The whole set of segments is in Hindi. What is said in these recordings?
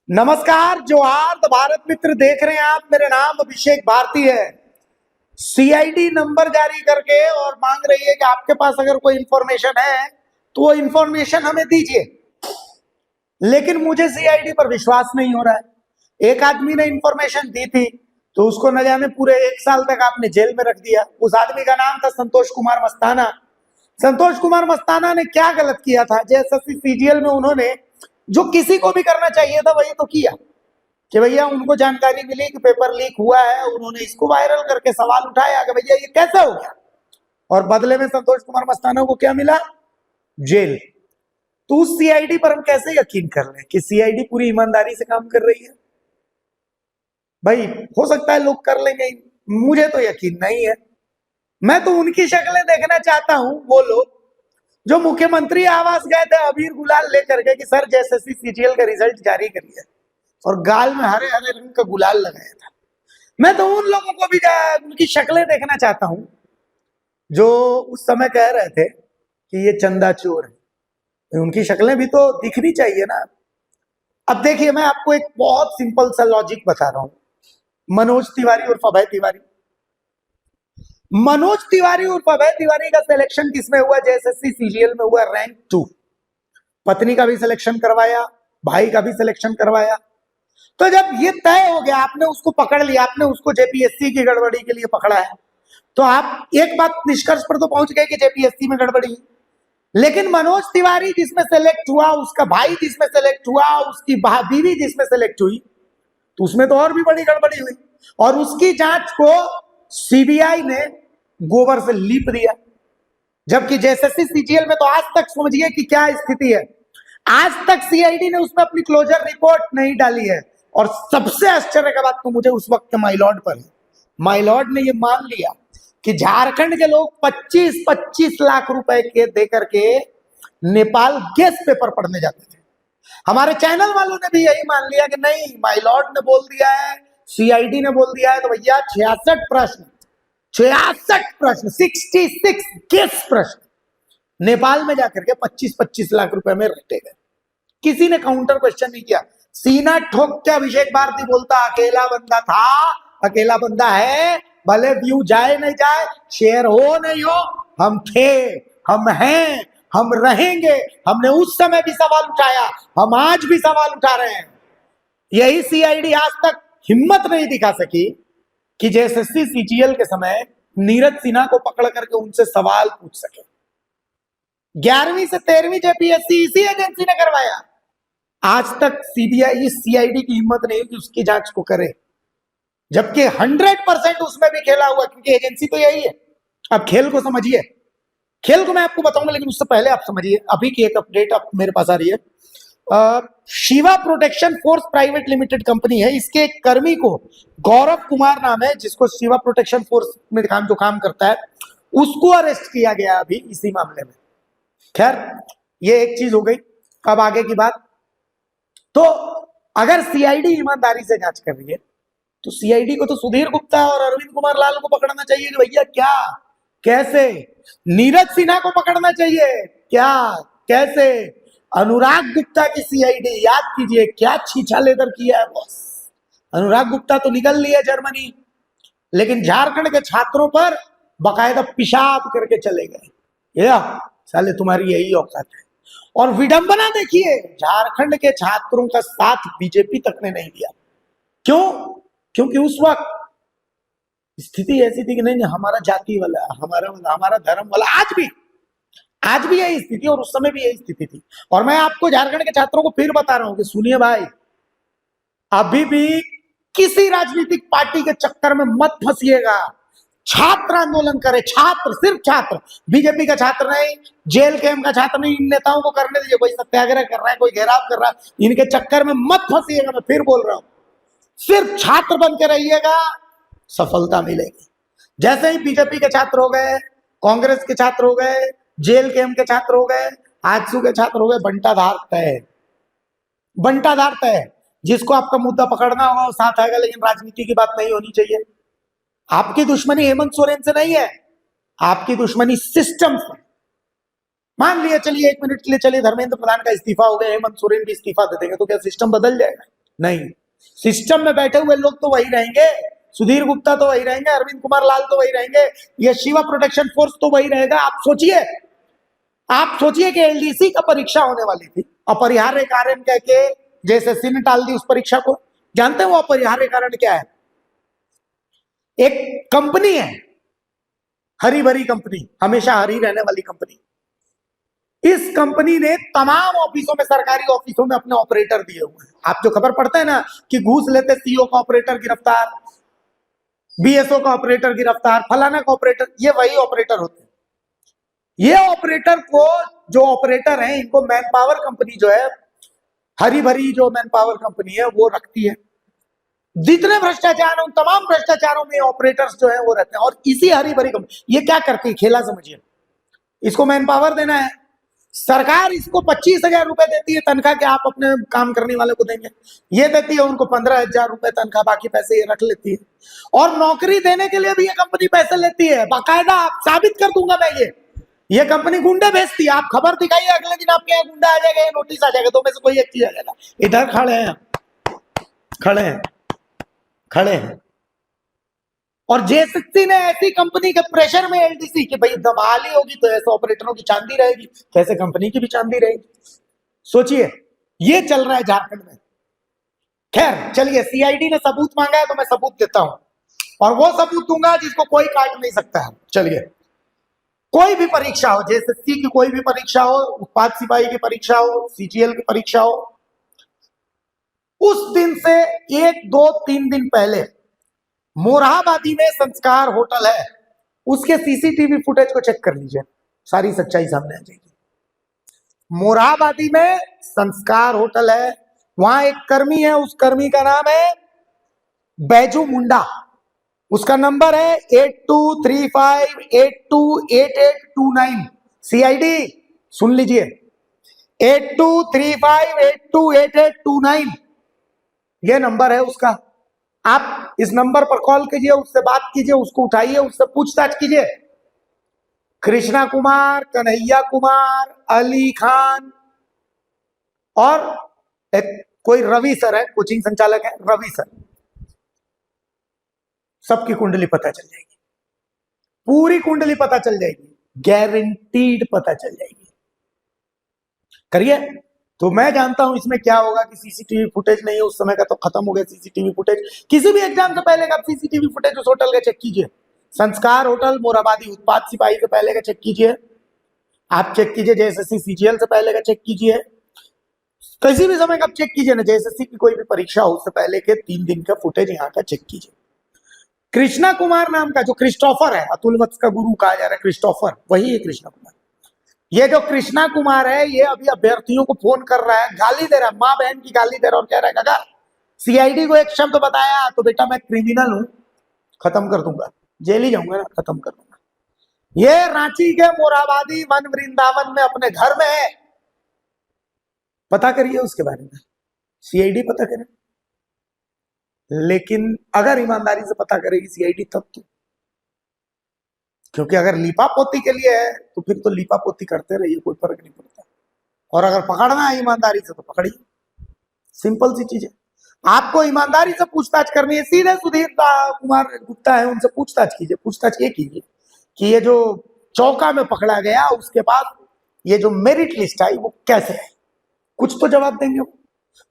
नमस्कार, जोहार। तो भारत मित्र देख रहे हैं आप। मेरा नाम अभिषेक भारती है। सीआईडी नंबर जारी करके और मांग रही है कि आपके पास अगर कोई इंफॉर्मेशन है तो वो इंफॉर्मेशन हमें दीजिए। लेकिन मुझे सीआईडी पर विश्वास नहीं हो रहा है। एक आदमी ने इंफॉर्मेशन दी थी तो उसको न जाने पूरे 1 साल तक आपने जेल में रख दिया। उस आदमी का नाम था संतोष कुमार मस्ताना। संतोष कुमार मस्ताना ने क्या गलत किया था? जेएसएससी सीजीएल में उन्होंने जो किसी को भी करना चाहिए था वही तो किया कि भैया उनको जानकारी मिली कि पेपर लीक हुआ है, उन्होंने इसको वायरल करके सवाल उठाया कि भैया ये कैसे हो गया, और बदले में संतोष कुमार मस्ताना को क्या मिला? जेल। तो उस सीआईडी पर हम कैसे यकीन कर लें कि सीआईडी पूरी ईमानदारी से काम कर रही है? भाई हो सकता है लोग कर लेंगे, मुझे तो यकीन नहीं है। मैं तो उनकी शक्लें देखना चाहता हूं, वो लोग जो मुख्यमंत्री आवास गए थे अबीर गुलाल लेकर के कि सर जेएसएससी सीजीएल का रिजल्ट जारी करिए, और गाल में हरे हरे रंग का गुलाल लगाया था। मैं तो उन लोगों को भी उनकी शक्लें देखना चाहता हूं जो उस समय कह रहे थे कि ये चंदा चोर है। उनकी शक्लें भी तो दिखनी चाहिए ना। अब देखिए, मैं आपको एक बहुत सिंपल सा लॉजिक बता रहा हूं। मनोज तिवारी और अभय तिवारी, मनोज तिवारी और अभय तिवारी का सिलेक्शन किसमें हुआ? जेएसएससी सीजीएल में हुआ, रैंक 2। पत्नी का भी सिलेक्शन करवाया, भाई का भी सिलेक्शन करवाया। तो जब ये तय हो गया, आपने उसको पकड़ लिया, आपने उसको जेपीएससी की गड़बड़ी के लिए पकड़ा है, तो आप एक बात निष्कर्ष पर तो पहुंच गए कि जेपीएससी में गड़बड़ी। लेकिन मनोज तिवारी जिसमें सेलेक्ट हुआ, उसका भाई जिसमें सेलेक्ट हुआ, उसकी बीवी जिसमें सेलेक्ट हुई, तो उसमें तो और भी बड़ी गड़बड़ी हुई, और उसकी जांच को सीबीआई ने गोबर से लीप दिया। जबकि जेएसएससी सीजीएल में तो आज तक समझिए कि क्या स्थिति है। आज तक सीआईडी ने उसमें अपनी क्लोजर रिपोर्ट नहीं डाली है। और सबसे आश्चर्य का बात तो मुझे उस वक्त माइलॉर्ड पर है। माइलॉर्ड ने यह मान लिया कि झारखंड के लोग 25-25 लाख रुपए के देकर के नेपाल गेस्ट पेपर पढ़ने जाते थे। हमारे चैनल वालों ने भी यही मान लिया कि नहीं, माइलॉर्ड ने बोल दिया है, सीआईडी ने बोल दिया है, तो भैया 66 प्रश्न 66 गेस्ट प्रश्न नेपाल में जाकर के 25-25 लाख रुपए में रटे गए। किसी ने काउंटर क्वेश्चन नहीं किया। सीना ठोक के अभिषेक भारती बोलता अकेला बंदा था, अकेला बंदा है, भले व्यू जाए नहीं जाए, शेयर हो नहीं हो, हम थे, हम हैं, हम रहेंगे। हमने उस समय भी सवाल उठाया, हम आज भी सवाल उठा रहे हैं। यही सीआईडी आज तक हिम्मत नहीं दिखा सकी कि जेएसएससी सीजीएल के समय नीरज सिन्हा को पकड़ करके उनसे सवाल पूछ सके। 11वीं से 13वीं जेपीएससी इसी एजेंसी ने करवाया। आज तक सीबीआई सीआईडी की हिम्मत नहीं कि उसकी जांच को करे, जबकि 100% उसमें भी खेला हुआ, क्योंकि एजेंसी तो यही है। अब खेल को समझिए। खेल को मैं आपको बताऊंगा, लेकिन उससे पहले आप समझिए अभी की एक अपडेट आप मेरे पास आ रही है। Shiva protection force private limited company है, इसके एक कर्मी को गौरव कुमार नाम है, जिसको शिवा प्रोटेक्शन फोर्स में जो काम करता है, उसको अरेस्ट किया गया अभी इसी मामले में। खैर, ये एक चीज हो गई। अब आगे की बात। तो अगर सीआईडी ईमानदारी से जांच कर रही है तो सीआईडी को तो सुधीर गुप्ता और अरविंद कुमार लाल को पकड़ना चाहिए कि भैया क्या, कैसे। नीरज सिन्हा को पकड़ना चाहिए, क्या, कैसे। अनुराग गुप्ता की सीआईडी, याद कीजिए क्या छीछा लेकर किया है बॉस। अनुराग गुप्ता तो निकल लिया जर्मनी, लेकिन झारखंड के छात्रों पर बाकायदा पेशाब करके चले गए। या साले तुम्हारी यही औकात है। और विडंबना देखिए, झारखंड के छात्रों का साथ बीजेपी तक ने नहीं दिया। क्यों? क्योंकि उस वक्त स्थिति ऐसी थी कि नहीं, हमारा जाति वाला, हमारा धर्म वाला। आज भी यही स्थिति, और उस समय भी यही स्थिति थी। और मैं आपको झारखंड के छात्रों को फिर बता रहा हूं कि सुनिए भाई, अभी भी किसी राजनीतिक पार्टी के चक्कर में मत फंसिएगा। छात्र आंदोलन करे, छात्र, सिर्फ छात्र, बीजेपी का छात्र नहीं, जेल कैंप का छात्र नहीं। इन नेताओं को करने दीजिए। कोई सत्याग्रह कर रहा है, कोई घेराव कर रहा है, इनके चक्कर में मत फंसिएगा। मैं फिर बोल रहा हूं, सिर्फ छात्र बन के रहिएगा, सफलता मिलेगी। जैसे ही बीजेपी के छात्र हो गए, कांग्रेस के छात्र हो गए, जेल कैंप के छात्र हो गए, आजसू के छात्र हो गए, बंटाधार तय, बंटाधार तय। जिसको आपका मुद्दा पकड़ना होगा वो साथ आएगा, लेकिन राजनीति की बात नहीं होनी चाहिए। आपकी दुश्मनी हेमंत सोरेन से नहीं है, आपकी दुश्मनी सिस्टम से। मान लिया, चलिए 1 मिनट के लिए, चलिए धर्मेंद्र प्रधान का इस्तीफा हो गया, हेमंत सोरेन भी इस्तीफा दे देंगे, तो क्या सिस्टम बदल जाएगा? नहीं, सिस्टम में बैठे हुए लोग तो वही रहेंगे, सुधीर गुप्ता तो वही रहेंगे, अरविंद कुमार लाल तो वही रहेंगे, ये शिवा प्रोटेक्शन फोर्स तो वही रहेगा। आप सोचिए कि एलडीसी का परीक्षा होने वाली थी, अपरिहार्य कारण कह के जेएसएससी ने टाल दी उस परीक्षा को। जानते हैं वो अपरिहार्य कारण क्या है? एक कंपनी है, हरी भरी कंपनी, हमेशा हरी रहने वाली कंपनी। इस कंपनी ने तमाम ऑफिसों में, सरकारी ऑफिसों में अपने ऑपरेटर दिए हुए हैं। आप जो खबर पढ़ते हैं ना कि घूस लेते सीईओ का ऑपरेटर गिरफ्तार, बीएसओ का ऑपरेटर गिरफ्तार, फलाना का ऑपरेटर, ये वही ऑपरेटर होते हैं। ये ऑपरेटर को, जो ऑपरेटर हैं, इनको मैन पावर कंपनी जो है, हरी भरी जो मैन पावर कंपनी है वो रखती है। जितने भ्रष्टाचार हैं उन तमाम भ्रष्टाचारों में ऑपरेटर्स जो है वो रहते हैं। और इसी हरी भरी कंपनी ये क्या करती है, खेला समझिए, इसको मैन पावर देना है, सरकार इसको 25,000 रुपए देती है तनख्वाह के, आप अपने काम करने वाले को देंगे। ये देती है उनको 15,000 रुपए तनख्वाह, बाकी पैसे ये रख लेती है। और नौकरी देने के लिए भी ये कंपनी पैसे लेती है, बाकायदा। आप साबित कर दूंगा मैं, ये कंपनी गुंडे भेजती है। आप खबर दिखाइए, अगले दिन आपके यहाँ गुंडा आ जाएगा, ये नोटिस आ जाएगा, दो में से कोई एक चीज आ जाएगा। इधर खड़े हैं और जेएसएससी ने ऐसी कंपनी के प्रेशर में एलडीसी कि भाई दबाली होगी तो ऐसे ऑपरेटरों की चांदी रहेगी, कैसे कंपनी की भी चांदी रहेगी। सोचिए, ये चल रहा है झारखंड में। खैर चलिए, सीआईडी ने सबूत मांगा है तो मैं सबूत देता हूं, और वो सबूत दूंगा जिसको कोई काट नहीं सकता है। चलिए, कोई भी परीक्षा हो, जेएसएससी की कोई भी परीक्षा हो, उत्पाद सिपाही की परीक्षा हो, सीजीएल की परीक्षा हो, उस दिन से 1, 2, 3 दिन पहले मोरहाबादी में संस्कार होटल है, उसके सीसीटीवी फुटेज को चेक कर लीजिए, सारी सच्चाई सामने आ जाएगी। मोरहाबादी में संस्कार होटल है, वहां एक कर्मी है, उस कर्मी का नाम है बैजू मुंडा, उसका नंबर है 8235828829। सीआईडी सुन लीजिए, 8235828829 ये नंबर है उसका। आप इस नंबर पर कॉल कीजिए, उससे बात कीजिए, उसको उठाइए, उससे पूछताछ कीजिए। कृष्णा कुमार, कन्हैया कुमार, अली खान और एक कोई रवि सर है, कोचिंग संचालक है, रवि सर, सबकी कुंडली पता चल जाएगी, पूरी कुंडली पता चल जाएगी, गारंटीड पता चल जाएगी। करिए। तो मैं जानता हूं इसमें क्या होगा कि सीसीटीवी फुटेज नहीं है, उस समय का तो खत्म हो गया सीसीटीवी फुटेज। किसी भी एग्जाम से पहले का सीसीटीवी फुटेज उस होटल का चेक कीजिए, संस्कार होटल मोरहाबादी, उत्पाद सिपाही से पहले का चेक कीजिए, आप चेक कीजिए, जेएसएससी सीजीएल से पहले का चेक कीजिए, किसी भी समय का चेक कीजिए ना, जेएसएससी की कोई भी परीक्षा हो उससे पहले के 3 दिन का फुटेज यहाँ का चेक कीजिए। कृष्णा कुमार नाम का जो क्रिस्टोफर है, अतुल वत्स का गुरु कहा जा रहा है क्रिस्टोफर, वही है कृष्णा कुमार। ये जो कृष्णा कुमार है, ये अभी अभ्यर्थियों को फोन कर रहा है, गाली दे रहा है, माँ बहन की गाली दे रहा है, और कह रहा है काका सीआईडी को एक शब्द बताया तो बेटा मैं क्रिमिनल हूं, खत्म कर दूंगा, जेल ही जाऊंगा ना, खत्म कर दूंगा। ये रांची के मोरहाबादी वन वृंदावन में अपने घर में है, पता करिए उसके बारे में, सीआईडी पता करे। लेकिन अगर ईमानदारी से पता करेगी सीआईडी तब तो, क्योंकि अगर लीपापोती के लिए है तो फिर तो लीपापोती करते रहिए, कोई फर्क नहीं पड़ता। और अगर पकड़ना है ईमानदारी से तो पकड़िए, सिंपल सी चीज है। आपको ईमानदारी से पूछताछ करनी है, सीधे सुधीर कुमार गुप्ता है उनसे पूछताछ कीजिए। पूछताछ ये कीजिए कि ये जो चौका में पकड़ा गया उसके बाद ये जो मेरिट लिस्ट आई वो कैसे है, कुछ तो जवाब देंगे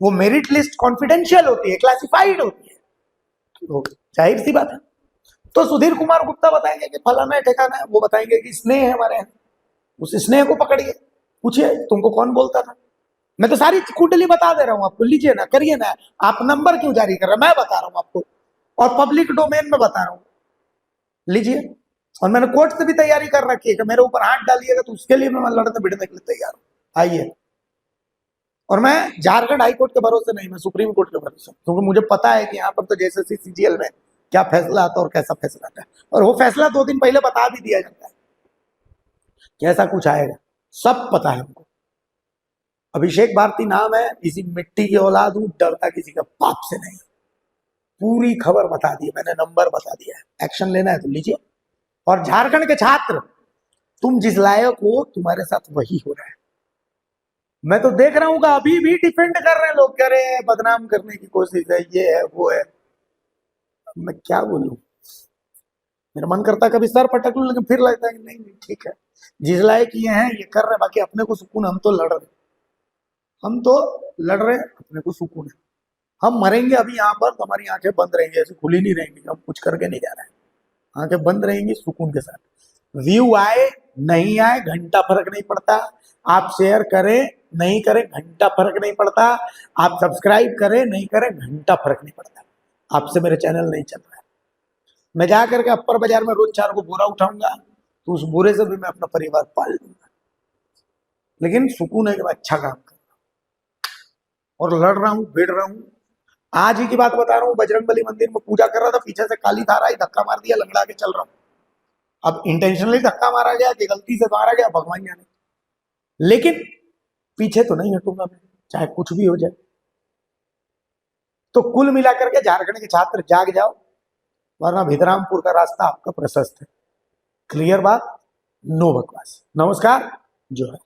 वो मेरिट लिस्ट कॉन्फिडेंशियल होती है, क्लासिफाइड होती है, तो जाहिर सी बात है। तो सुधीर कुमार गुप्ता बताएंगे कि फलाना है, ठिकाना है, वो बताएंगे कि स्नेह है हमारे यहाँ, उस स्नेह को पकड़िए, पूछिए तुमको कौन बोलता था। मैं तो सारी कुंडली बता दे रहा हूं आपको, लीजिए ना, करिए ना। आप नंबर क्यों जारी कर रहे हैं, मैं बता रहा हूं आपको, और पब्लिक डोमेन में बता रहा हूं, लीजिए। और मैंने कोर्ट से भी तैयारी कर रखी है कि मेरे ऊपर हाथ डालिएगा तो उसके लिए मैं लड़ने भिड़ने के लिए तैयार हूं, आइए। और मैं झारखंड हाईकोर्ट के भरोसे नहीं, मैं सुप्रीम कोर्ट के भरोसे, क्योंकि मुझे पता है कि यहाँ पर तो जेएसएससी सीजीएल में क्या फैसला आता है और कैसा फैसला आता है, और वो फैसला 2 दिन पहले बता भी दिया जाता है कैसा कुछ आएगा, सब पता है हमको। अभिषेक भारती नाम है, इसी मिट्टी की औलाद हूं, डरता किसी का बाप से नहीं, पूरी खबर बता दी मैंने, नंबर बता दिया है, एक्शन लेना है तो लीजिए। और झारखंड के छात्र, तुम जिस लायक हो तुम्हारे साथ वही हो रहा है, मैं तो देख रहा हूँ कि अभी भी डिफेंड कर रहे हैं लोग, कह रहे हैं बदनाम करने की कोशिश है, ये है वो है। अब मैं क्या बोलूं, मेरा मन करता है कभी सर पटक लूं, लेकिन फिर लगता है कि नहीं नहीं ठीक है, जिस लायक ये हैं ये कर रहे हैं, बाकी अपने को सुकून, हम तो लड़ रहे हैं, हम तो लड़ रहे हैं, अपने को सुकून है। हम मरेंगे अभी यहाँ पर तो हमारी आंखें बंद रहेंगी, ऐसे खुली नहीं रहेंगी, हम कुछ करके नहीं जा रहे हैं, आंखें बंद रहेंगी सुकून के साथ। व्यू आए नहीं आए घंटा फर्क नहीं पड़ता, आप शेयर करें नहीं करें घंटा फर्क नहीं पड़ता, आप सब्सक्राइब करें नहीं करें घंटा फर्क नहीं पड़ता, आपसे मेरे चैनल नहीं चल रहा है। मैं जा करके अपर बाजार में रोज 4 को बोरा उठाऊंगा, तो उस बोरे से भी मैं अपना परिवार पाल लूंगा, लेकिन सुकून है कि मैं अच्छा काम कर रहा हूं और लड़ रहा हूं, भिड़ रहा हूं। आज ही की बात बता रहा हूँ, बजरंगबली मंदिर में पूजा कर रहा था, पीछे से काली धारा आई, धक्का मार दिया, लंगड़ा के चल रहा हूँ। अब इंटेंशनली धक्का मारा गया कि गलती से मारा गया, भगवान जाने, लेकिन पीछे तो नहीं हटूंगा मैं, चाहे कुछ भी हो जाए। तो कुल मिलाकर के झारखंड के छात्र जाग जाओ, वरना भितरामपुर का रास्ता आपका प्रशस्त है। क्लियर बात, नो बकवास। नमस्कार, जो है।